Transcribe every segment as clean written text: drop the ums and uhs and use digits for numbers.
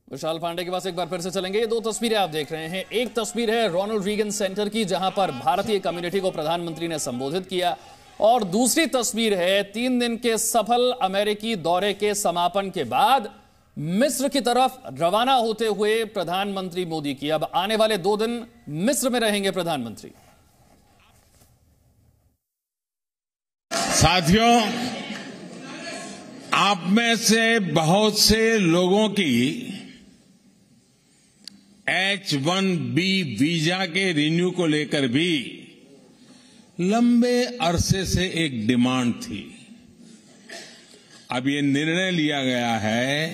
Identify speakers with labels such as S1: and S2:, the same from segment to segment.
S1: विशाल पांडे के पास एक बार फिर से चलेंगे। ये दो तस्वीरें आप देख रहे हैं। एक तस्वीर है रोनाल्ड रीगन सेंटर की, जहां पर भारतीय कम्युनिटी को प्रधानमंत्री ने संबोधित किया, और दूसरी तस्वीर है 3 दिन के सफल अमेरिकी दौरे के समापन के बाद मिस्र की तरफ रवाना होते हुए प्रधानमंत्री मोदी की। अब आने वाले 2 दिन मिस्र में रहेंगे प्रधानमंत्री।
S2: साथियों, आप में से बहुत से लोगों की H-1B वीजा के रिन्यू को लेकर भी लंबे अरसे से एक डिमांड थी। अब ये निर्णय लिया गया है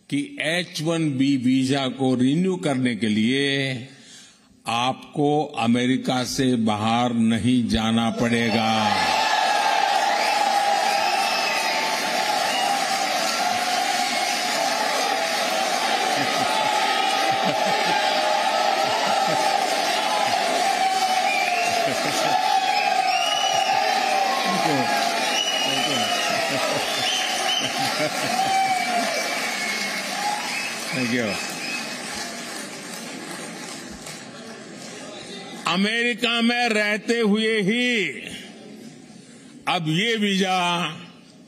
S2: कि H-1B वीजा को रिन्यू करने के लिए आपको अमेरिका से बाहर नहीं जाना पड़ेगा। Thank you. अमेरिका में रहते हुए ही अब ये वीजा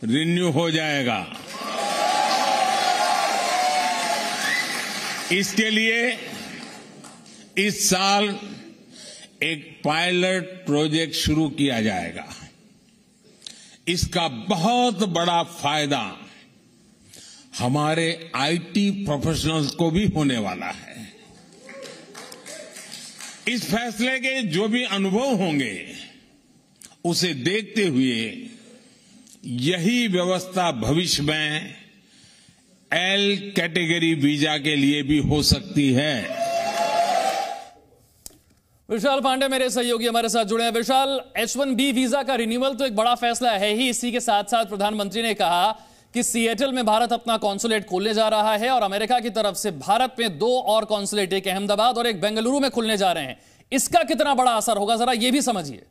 S2: रिन्यू हो जाएगा। इसके लिए इस साल एक पायलट प्रोजेक्ट शुरू किया जाएगा। इसका बहुत बड़ा फायदा हमारे आईटी प्रोफेशनल्स को भी होने वाला है। इस फैसले के जो भी अनुभव होंगे, उसे देखते हुए यही व्यवस्था भविष्य में L कैटेगरी वीजा के लिए भी हो सकती है।
S1: विशाल पांडे मेरे सहयोगी हमारे साथ जुड़े हैं। विशाल, H-1B वीजा का रिन्यूअल तो एक बड़ा फैसला है ही। इसी के साथ साथ प्रधानमंत्री ने कहा कि सिएटल में भारत अपना कॉन्सुलेट खोलने जा रहा है, और अमेरिका की तरफ से भारत में 2 और कॉन्सुलेट, एक अहमदाबाद और एक बेंगलुरु में खुलने जा रहे हैं। इसका कितना बड़ा असर होगा, जरा यह भी समझिए।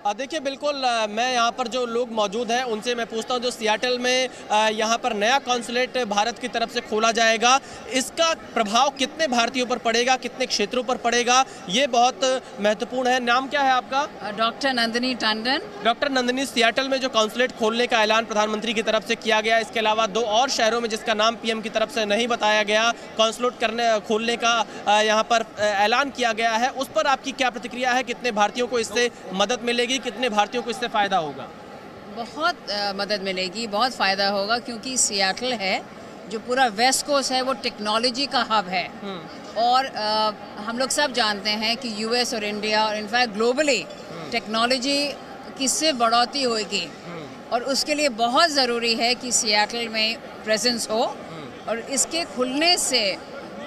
S3: देखिए, बिल्कुल मैं यहाँ पर जो लोग मौजूद हैं उनसे मैं पूछता हूँ, जो सियाटल में यहाँ पर नया कॉन्सुलेट भारत की तरफ से खोला जाएगा, इसका प्रभाव कितने भारतीयों पर पड़ेगा, कितने क्षेत्रों पर पड़ेगा, ये बहुत महत्वपूर्ण है। नाम क्या है आपका?
S4: Doctor Nandini Tandon.
S3: Doctor Nandini, Seattle में जो कॉन्सुलेट खोलने का ऐलान प्रधानमंत्री की तरफ से किया गया, इसके अलावा 2 और शहरों में जिसका नाम पीएम की तरफ से नहीं बताया गया, कॉन्सुलेट खोलने का यहाँ पर ऐलान किया गया है, उस पर आपकी क्या प्रतिक्रिया है? कितने भारतीयों को इससे मदद मिलेगी, कितने भारतीयों को इससे फायदा होगा?
S4: बहुत मदद मिलेगी, बहुत फ़ायदा होगा, क्योंकि सियाटल है जो पूरा वेस्ट कोस्ट है, वो टेक्नोलॉजी का हब है। और हम लोग सब जानते हैं कि यूएस और इंडिया और इनफैक्ट ग्लोबली टेक्नोलॉजी की सिर्फ बढ़ोतरी होगी, और उसके लिए बहुत ज़रूरी है कि सियाटल में प्रेजेंस हो। और इसके खुलने से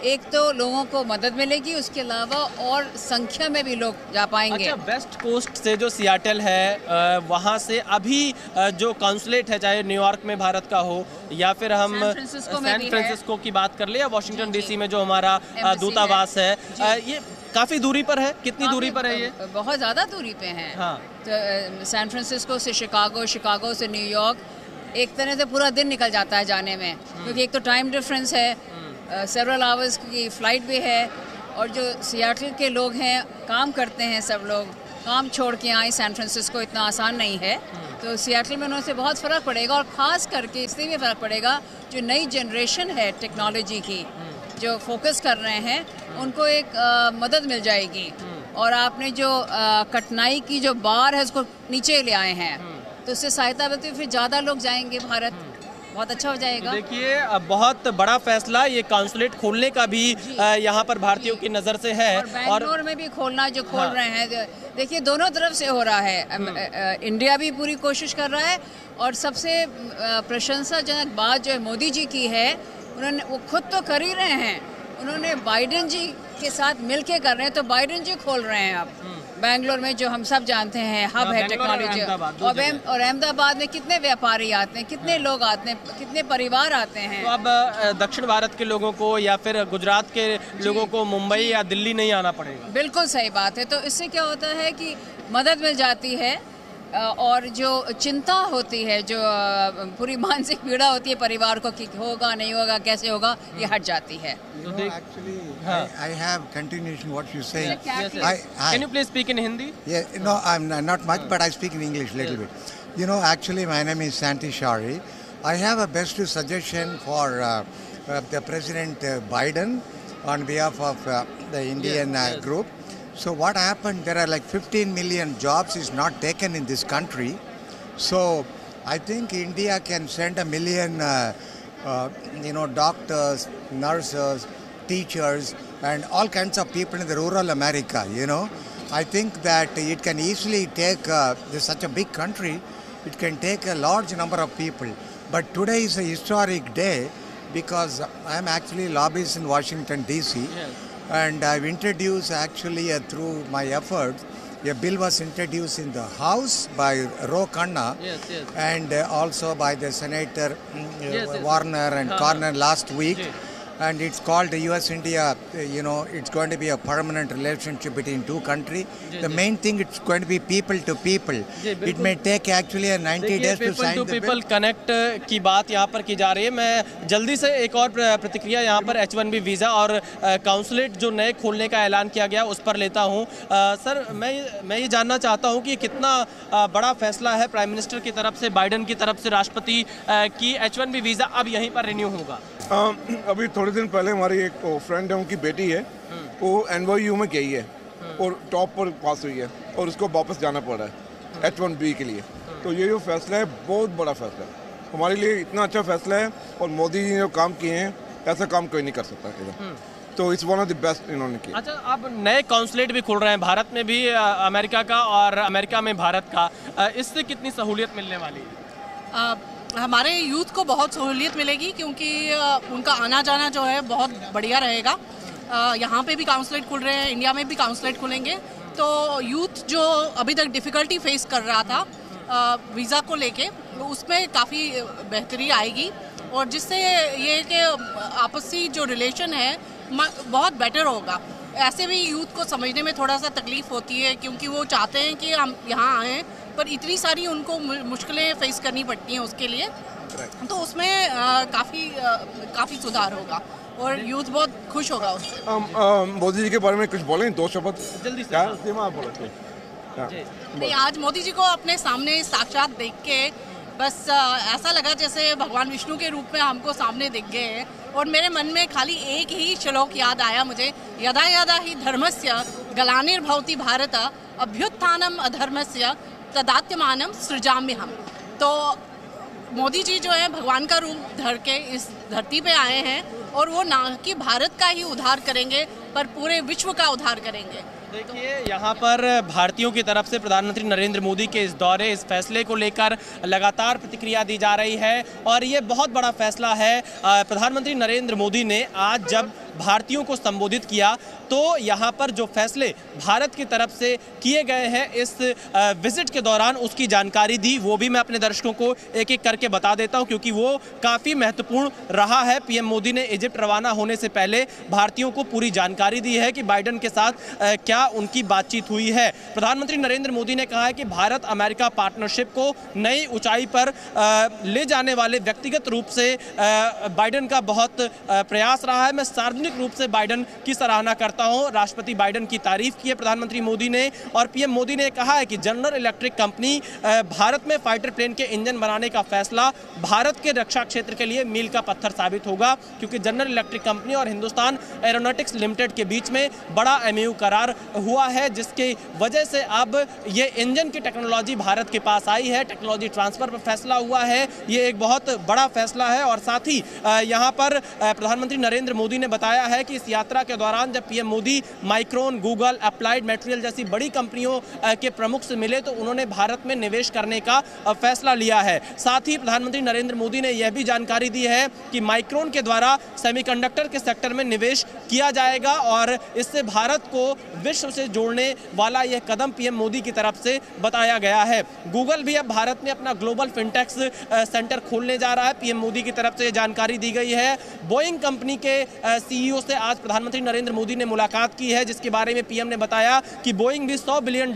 S4: एक तो लोगों को मदद मिलेगी, उसके अलावा और संख्या में भी लोग जा पाएंगे।
S3: अच्छा, वेस्ट कोस्ट से जो सियाटल है वहाँ से अभी जो कॉन्सुलेट है, चाहे न्यूयॉर्क में भारत का हो या फिर हम सैन फ्रांसिस्को की बात कर ले, या वाशिंगटन डीसी में जो हमारा दूतावास है, ये काफ़ी दूरी पर है। कितनी दूरी पर है ये?
S4: बहुत ज़्यादा दूरी पे है। हाँ, तो सैन फ्रांसिस्को से शिकागो, शिकागो से न्यूयॉर्क, एक तरह से पूरा दिन निकल जाता है जाने में, क्योंकि एक तो टाइम डिफरेंस है, सेवरल आवर्स की फ़्लाइट भी है, और जो सियाटल के लोग हैं, काम करते हैं, सब लोग काम छोड़ के आए सैन फ्रांसिस्को, इतना आसान नहीं है। तो सियाटल में उनसे बहुत फ़र्क पड़ेगा, और ख़ास करके इसलिए भी फ़र्क पड़ेगा जो नई जनरेशन है टेक्नोलॉजी की, जो फोकस कर रहे हैं, उनको एक मदद मिल जाएगी। और आपने जो कठिनाई की जो बार है उसको नीचे ले आए हैं, तो उससे सहायता मिलती है, फिर ज़्यादा लोग जाएंगे भारत, बहुत अच्छा हो जाएगा।
S3: देखिए, बहुत बड़ा फैसला ये कॉन्सुलेट खोलने का भी यहाँ पर भारतीयों की नज़र से है,
S4: और बेंगलोर में भी खोलना जो खोल रहे हैं। देखिए, दोनों तरफ से हो रहा है। इंडिया भी पूरी कोशिश कर रहा है, और सबसे प्रशंसाजनक बात जो है मोदी जी की है, उन्होंने वो खुद तो कर ही रहे हैं, उन्होंने बाइडेन जी के साथ मिलके कर रहे हैं, तो बाइडेन जी खोल रहे हैं अब बेंगलोर में, जो हम सब जानते हैं हब है टेक्नोलॉजी। और अहमदाबाद में कितने व्यापारी आते हैं, कितने लोग आते हैं, कितने परिवार आते हैं।
S3: तो अब दक्षिण भारत के लोगों को या फिर गुजरात के लोगों को मुंबई या दिल्ली नहीं आना पड़ेगा।
S4: बिल्कुल सही बात है। तो इससे क्या होता है कि मदद मिल जाती है, और जो चिंता होती है, जो पूरी मानसिक पीड़ा होती है परिवार को कि होगा नहीं होगा कैसे होगा, ये हट जाती है।
S5: Actually, I have continuation what you say.
S3: Can you please speak in Hindi?
S5: Yeah, no, I'm not much, but I speak in English a little bit. You know, actually, my name is Santi Shari. I have a best suggestion for the President Biden on behalf of the Indian group. So what happened, there are like 15 million jobs is not taken in this country. So I think India can send 1 million, doctors, nurses, teachers, and all kinds of people in the rural America, I think that it can easily take, this such a big country, it can take a large number of people. But today is a historic day because I'm actually lobbyist in Washington, D.C.
S3: Yes.
S5: And I've introduced actually through my efforts, a bill was introduced in the House by Ro Khanna and also by the Senator Warner and Cornyn last week. And it's called the US-India, it's going to be a permanent relationship between two countries. The main thing, it's going to be people to people. It may take actually 90 days to sign the bill.
S3: People to people connect की बात यहाँ पर की जा रही है। मैं जल्दी से एक और प्रतिक्रिया यहाँ पर H1B वीज़ा और काउंसलेट जो नए खोलने का ऐलान किया गया उस पर लेता हूँ। सर, मैं ये जानना चाहता हूँ कि कितना बड़ा फैसला है प्राइम मिनिस्टर की तरफ से, बाइडन की तरफ से, राष्ट्रपति की H1B वीज़ा अब यहीं पर रिन्यू होगा।
S6: अभी थोड़े दिन पहले हमारी एक फ्रेंड है, उनकी बेटी है, वो NYU में गई है और टॉप पर पास हुई है और उसको वापस जाना पड़ रहा है H1B के लिए। तो ये जो फैसला है बहुत बड़ा फैसला है हमारे लिए, इतना अच्छा फैसला है और मोदी जी ने जो काम किए हैं ऐसा काम कोई नहीं कर सकता इधर। तो it's one of the best इन्होंने किया।
S3: अच्छा, अब नए कॉन्सुलेट भी खुल रहे हैं, भारत में भी अमेरिका का और अमेरिका में भारत का, इससे कितनी सहूलियत मिलने वाली है?
S7: हमारे यूथ को बहुत सहूलियत मिलेगी क्योंकि उनका आना जाना जो है बहुत बढ़िया रहेगा। यहाँ पे भी काउंसलेट खुल रहे हैं, इंडिया में भी काउंसलेट खुलेंगे, तो यूथ जो अभी तक डिफ़िकल्टी फेस कर रहा था वीज़ा को लेके, उसमें काफ़ी बेहतरी आएगी और जिससे ये कि आपसी जो रिलेशन है बहुत बेटर होगा। ऐसे भी यूथ को समझने में थोड़ा सा तकलीफ़ होती है क्योंकि वो चाहते हैं कि हम यहाँ आएँ, पर इतनी सारी उनको मुश्किलें फेस करनी पड़ती हैं उसके लिए, तो उसमें काफ़ी सुधार होगा और यूथ बहुत खुश होगा उससे।
S6: मोदी जी के बारे में कुछ बोलें, 2 शब्द
S3: जल्दी से
S6: आप बोले।
S7: नहीं, आज मोदी जी को अपने सामने साक्षात देख के बस ऐसा लगा जैसे भगवान विष्णु के रूप में हमको सामने दिख गए हैं और मेरे मन में खाली एक ही श्लोक याद आया मुझे, यदा यदा ही धर्मस्य ग्लानिर्भवति भारत अभ्युत्थानम अधर्मस्य तदात्मानम सृजाम्यहम्। तो मोदी जी जो है भगवान का रूप धर के इस धरती पे आए हैं और वो ना कि भारत का ही उद्धार करेंगे पर पूरे विश्व का उद्धार करेंगे।
S3: देखिए, यहाँ पर भारतीयों की तरफ से प्रधानमंत्री नरेंद्र मोदी के इस दौरे, इस फैसले को लेकर लगातार प्रतिक्रिया दी जा रही है और ये बहुत बड़ा फैसला है। प्रधानमंत्री नरेंद्र मोदी ने आज जब भारतीयों को संबोधित किया तो यहाँ पर जो फैसले भारत की तरफ से किए गए हैं इस विजिट के दौरान उसकी जानकारी दी, वो भी मैं अपने दर्शकों को एक एक करके बता देता हूँ क्योंकि वो काफ़ी महत्वपूर्ण रहा है। पीएम मोदी ने इजिप्ट रवाना होने से पहले भारतीयों को पूरी जानकारी दी है कि बाइडन के साथ क्या उनकी बातचीत हुई है। प्रधानमंत्री नरेंद्र मोदी ने कहा है कि भारत अमेरिका पार्टनरशिप को नई ऊंचाई पर ले जाने वाले व्यक्तिगत रूप से बाइडन का बहुत प्रयास रहा है। मैं सार्वजनिक रूप से बाइडन की सराहना करता हूं। राष्ट्रपति बाइडन की तारीफ की है प्रधानमंत्री मोदी ने और पीएम मोदी ने कहा है कि जनरल इलेक्ट्रिक कंपनी भारत में फाइटर प्लेन के इंजन बनाने का फैसला भारत के रक्षा क्षेत्र के लिए मील का पत्थर साबित होगा क्योंकि जनरल इलेक्ट्रिक कंपनी और हिंदुस्तान एरोनॉटिक्स लिमिटेड के बीच में बड़ा MOU करार हुआ है जिसकी वजह से अब ये इंजन की टेक्नोलॉजी भारत के पास आई है। टेक्नोलॉजी ट्रांसफर पर फैसला हुआ है, ये एक बहुत बड़ा फैसला है। और साथ ही यहाँ पर प्रधानमंत्री नरेंद्र मोदी ने बताया है कि इस यात्रा के दौरान जब PM Modi micron, Google, applied material जैसी बड़ी कंपनियों के प्रमुख से मिले तो उन्होंने भारत में निवेश करने का फैसला लिया है। साथ ही प्रधानमंत्री नरेंद्र मोदी ने यह भी जानकारी दी है कि माइक्रोन के द्वारा सेमीकंडक्टर के सेक्टर में निवेश किया जाएगा और इससे भारत को विश्व से जोड़ने वाला यह कदम पीएम मोदी की तरफ से बताया गया है। गूगल भी अब भारत में अपना ग्लोबल फिनटेक्स सेंटर खोलने जा रहा है, पीएम मोदी की तरफ से जानकारी दी गई है। बोइंग कंपनी के सीईओ से आज प्रधानमंत्री नरेंद्र मोदी ने मुलाकात की है, जिसके बारे में पीएम ने बताया कि बोइंग भी $100 बिलियन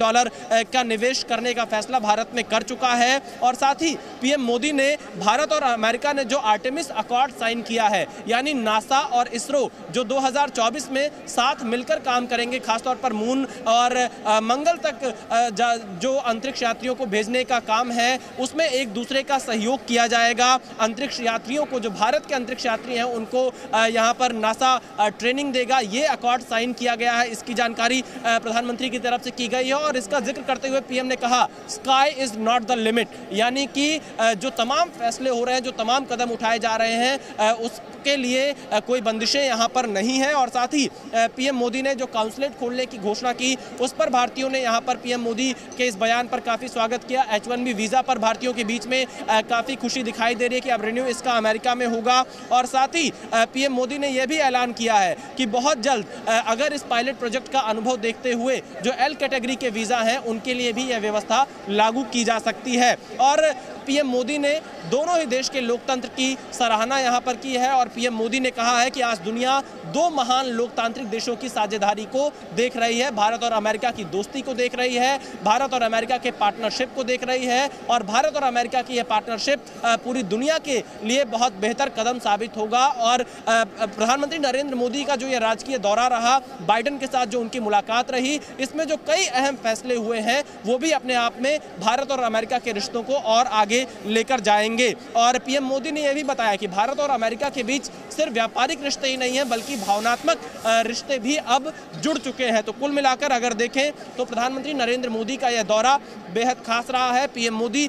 S3: का निवेश करने का फैसला भारत में कर चुका है। और साथ ही पीएम मोदी ने भारत और अमेरिका ने जो आर्टेमिस अकॉर्ड साइन किया है, यानी नासा और इसरो जो 2024 में साथ मिलकर काम करेंगे, खासतौर पर मून और मंगल तक जो अंतरिक्ष यात्रियों को भेजने का काम है, उसमें एक दूसरे का सहयोग किया जाएगा। अंतरिक्ष यात्रियों को, जो भारत के अंतरिक्ष यात्री हैं, उनको यहाँ पर नासा ट्रेनिंग देगा। ये अकॉर्ड साइन किया गया है, इसकी जानकारी प्रधानमंत्री की तरफ से की गई है। और इसका जिक्र करते हुए पीएम ने कहा, sky is not the limit, यानी कि जो तमाम फैसले हो रहे हैं, जो तमाम कदम उठाए जा रहे हैं, उसके लिए कोई बंदिशें यहाँ पर नहीं है। और साथ ही पीएम मोदी ने जो काउंसलेट खोलने की घोषणा की, उस पर भारतीयों ने यहाँ पर पीएम मोदी के इस बयान पर काफी स्वागत किया। H1B वीजा पर भारतीयों के बीच में काफी खुशी दिखाई दे रही है कि अब रिन्यू इसका अमेरिका में होगा। और साथ ही पीएम मोदी ने यह भी ऐलान किया है कि बहुत जल्द अगर इस पायलट प्रोजेक्ट का अनुभव देखते हुए जो L कैटेगरी के वीजा हैं, उनके लिए भी यह व्यवस्था लागू की जा सकती है। और पीएम मोदी ने दोनों ही देश के लोकतंत्र की सराहना यहाँ पर की है। और पीएम मोदी ने कहा है कि आज दुनिया दो महान लोकतांत्रिक देशों की साझेदारी को देख रही है, भारत और अमेरिका की दोस्ती को देख रही है, भारत और अमेरिका के पार्टनरशिप को देख रही है। और भारत और अमेरिका की यह पार्टनरशिप पूरी दुनिया के लिए बहुत बेहतर कदम साबित होगा। और प्रधानमंत्री नरेंद्र मोदी का जो ये राजकीय दौरा रहा, बाइडेन के साथ जो उनकी मुलाकात रही, इसमें जो कई अहम फैसले हुए हैं, वो भी अपने आप में भारत और अमेरिका के रिश्तों को और आगे लेकर जाएंगे। और पीएम मोदी ने यह भी बताया कि भारत और अमेरिका के बीच सिर्फ व्यापारिक रिश्ते ही नहीं है, बल्कि भावनात्मक रिश्ते भी अब जुड़ चुके हैं। तो कुल मिलाकर अगर देखें तो प्रधानमंत्री नरेंद्र मोदी का यह दौरा बेहद खास रहा है। पीएम मोदी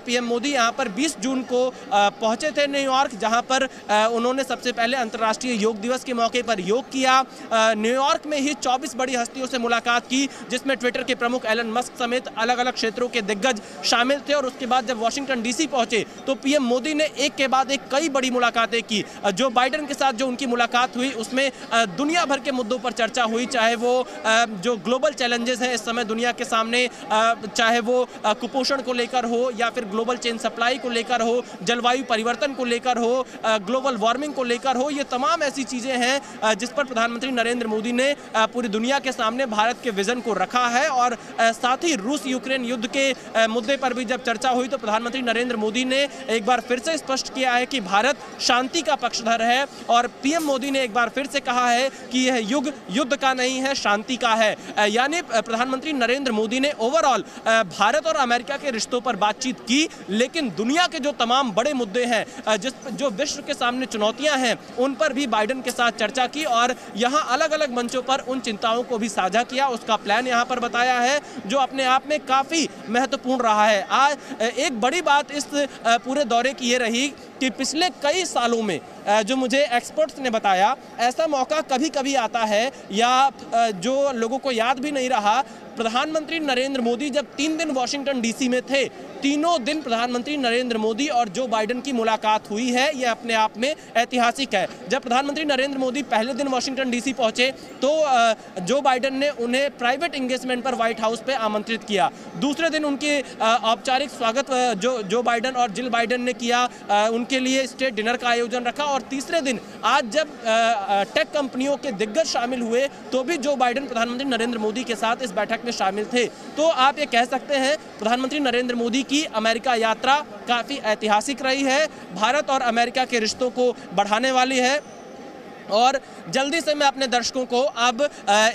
S3: पीएम मोदी यहाँ पर 20 जून को पहुंचे थे न्यूयॉर्क, जहां पर उन्होंने सबसे पहले अंतर्राष्ट्रीय योग दिवस के मौके पर योग किया। न्यूयॉर्क में ही 24 बड़ी हस्तियों से मुलाकात की, जिसमें ट्विटर के प्रमुख एलन मस्क समेत अलग अलग क्षेत्रों के दिग्गज शामिल थे। और उसके बाद जब वाशिंगटन डीसी पहुंचे तो पीएम मोदी ने एक के बाद एक कई बड़ी मुलाकातें की। जो बाइडेन के साथ जो उनकी मुलाकात हुई, उसमें दुनिया भर के मुद्दों पर चर्चा हुई, चाहे वो जो ग्लोबल चैलेंजेस हैं इस समय दुनिया के सामने, चाहे वो कुपोषण को लेकर हो, या फिर ग्लोबल चेन सप्लाई को लेकर हो, जलवायु परिवर्तन को लेकर हो, ग्लोबल वार्मिंग को लेकर हो। ये तमाम ऐसी चीजें हैं जिस पर प्रधानमंत्री नरेंद्र मोदी ने पूरी दुनिया के सामने भारत के विजन को रखा है। और साथ ही रूस यूक्रेन युद्ध के मुद्दे पर भी जब चर्चा हुई तो प्रधानमंत्री नरेंद्र मोदी ने एक बार फिर से स्पष्ट किया है कि भारत शांति का पक्षधर है। और पीएम मोदी ने एक बार फिर से कहा है कि यह युग युद्ध का नहीं है, शांति का है। यानी प्रधानमंत्री नरेंद्र मोदी ने ओवरऑल भारत और अमेरिका के रिश्तों पर बातचीत की, लेकिन दुनिया के जो तमाम बड़े मुद्दे हैं, जो विश्व के सामने चुनौतियां हैं, उन पर भी बाइडेन के साथ चर्चा की और यहां अलग अलग मंचों पर उन चिंताओं को भी साझा किया। उसका प्लान यहां पर बताया है, जो अपने आप में काफी महत्वपूर्ण रहा है। आज एक बड़ी बात इस पूरे दौरे की ये रही कि पिछले कई सालों में, जो मुझे एक्सपर्ट्स ने बताया, ऐसा मौका कभी कभी आता है या जो लोगों को याद भी नहीं रहा, प्रधानमंत्री नरेंद्र मोदी जब 3 दिन वॉशिंगटन डीसी में थे, तीनों दिन प्रधानमंत्री नरेंद्र मोदी और जो बाइडेन की मुलाकात हुई है, यह अपने आप में ऐतिहासिक है। जब प्रधानमंत्री नरेंद्र मोदी पहले दिन वॉशिंगटन डीसी पहुंचे तो जो बाइडेन ने उन्हें प्राइवेट एंगेजमेंट पर व्हाइट हाउस पे आमंत्रित किया। दूसरे दिन उनके औपचारिक स्वागत जो बाइडेन और जिल बाइडेन ने किया, उनके लिए स्टेट डिनर का आयोजन रखा। और तीसरे दिन आज जब टेक कंपनियों के दिग्गज शामिल हुए तो भी जो बाइडेन प्रधानमंत्री नरेंद्र मोदी के साथ इस बैठक में शामिल थे। तो आप ये कह सकते हैं प्रधानमंत्री नरेंद्र मोदी की अमेरिका यात्रा काफी ऐतिहासिक रही है, भारत और अमेरिका के रिश्तों को बढ़ाने वाली है। और जल्दी से मैं अपने दर्शकों को अब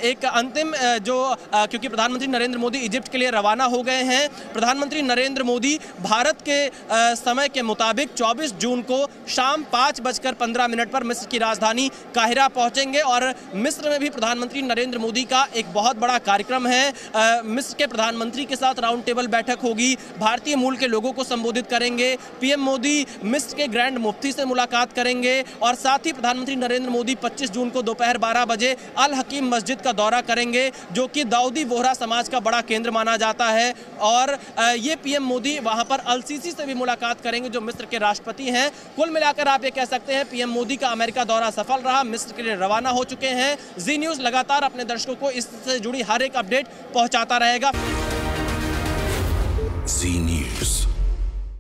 S3: एक अंतिम क्योंकि प्रधानमंत्री नरेंद्र मोदी इजिप्ट के लिए रवाना हो गए हैं। प्रधानमंत्री नरेंद्र मोदी भारत के समय के मुताबिक 24 जून को शाम 5:15 पर मिस्र की राजधानी काहिरा पहुंचेंगे। और मिस्र में भी प्रधानमंत्री नरेंद्र मोदी का एक बहुत बड़ा कार्यक्रम है। मिस्र के प्रधानमंत्री के साथ राउंड टेबल बैठक होगी, भारतीय मूल के लोगों को संबोधित करेंगे। पीएम मोदी मिस्र के ग्रैंड मुफ्ती से मुलाकात करेंगे और साथ ही प्रधानमंत्री नरेंद्र मोदी 25 जून को दोपहर 12 बजे अल हकीम मस्जिद का दौरा करेंगे, जो कि दाऊदी बोहरा समाज का बड़ा केंद्र माना जाता है। और ये पीएम मोदी वहां पर अल सीसी से भी मुलाकात करेंगे, जो मिस्र के राष्ट्रपति हैं। कुल मिलाकर आप ये कह सकते हैं पीएम मोदी का अमेरिका दौरा सफल रहा, मिस्र के लिए रवाना हो चुके हैं। जी न्यूज़ लगातार अपने दर्शकों को इससे जुड़ी हर एक अपडेट पहुंचाता रहेगा।